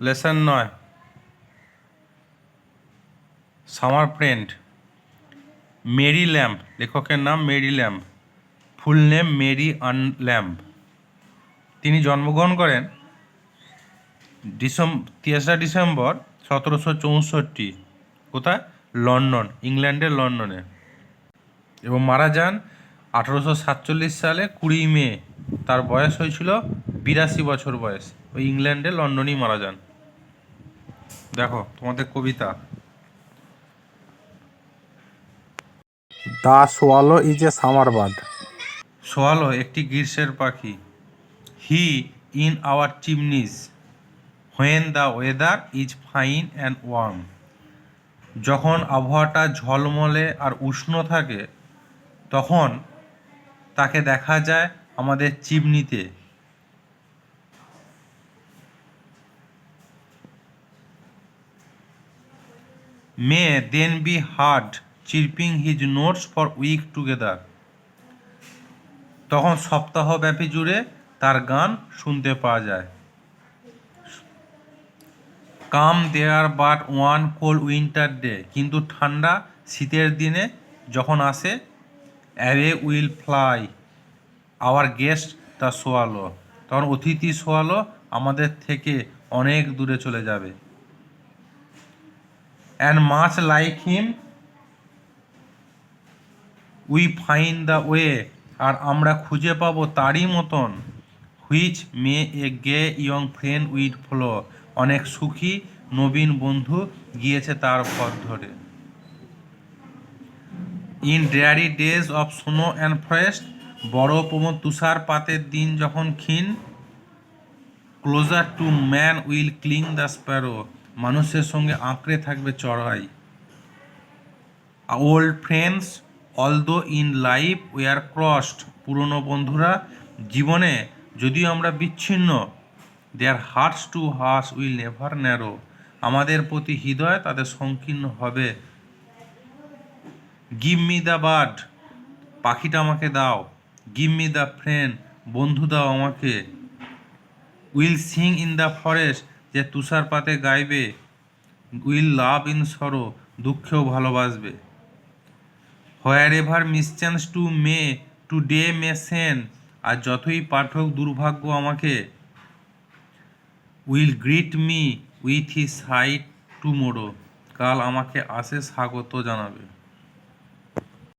Lesson 9 summer friend. Mary Lamb, লেখকের নাম Mary Lamb, full name Mary Ann Lamb. তিনি জন্মগ্রহণ করেন 23 ডিসেম্বর 1764। কোথায়? লন্ডন, ইংল্যান্ডের লন্ডনে। এবং মারা যান 1847 সালে 20 মে। তার বয়স হয়েছিল 82 বছর বয়স। ওই ইংল্যান্ডে লন্ডনেই মারা যান। দেখো তোমাদের কবিতা। The swallow is a summer bird. Swallow একটি গ্রীষ্মের পাখি। He in our chimneys when the weather is fine and warm. যখন আবহাওয়াটা ঝলমলে আর উষ্ণ থাকে তখন তাকে দেখা যায় আমাদের চিমনিতে। May then be heard chirping his notes for week together. তখন সপ্তাহব্যাপী জুড়ে তার গান শুনতে পাওয়া যায়। Come there but one cold winter day, কিন্তু ঠান্ডা শীতের দিনে যখন আসে, away will fly our guest the swallow, তখন অতিথি সোয়ালো আমাদের থেকে অনেক দূরে চলে যাবে। And much like him we find the way, আর আমরা খুঁজে পাবো তারই মতন। Which may a gay young friend with follow, অনেক সুখী নবীন বন্ধু গিয়েছে তার পথ ধরে। In dreary days of snow and forest, বরফ এবং তুষারপাতের দিন যখন ক্ষীণ। Closer to man will cling the sparrow, মানুষের সঙ্গে আঁকড়ে থাকবে চড়াই। Old friends although in life we are crossed, পুরনো বন্ধুরা জীবনে যদিও আমরা বিচ্ছিন্ন। Their hearts to hearts will never narrow, আমাদের প্রতি হৃদয় তাদের সংকীর্ণ হবে। গিভ মি দ্য বার্ড, পাখিটা আমাকে দাও। গিভ মি দ্য ফ্রেন্ড, বন্ধু দাও আমাকে। Will sing in the forest, যে তুষারপাতে গাইবে। উইল লাভ ইন সরো, দুঃখেও ভালোবাসবে। Wherever mischance to may today may send, আর যতই পাঠক দুর্ভাগ্য আমাকে। Will greet me with his sight tomorrow, কাল আমাকে আসে স্বাগত জানাবে।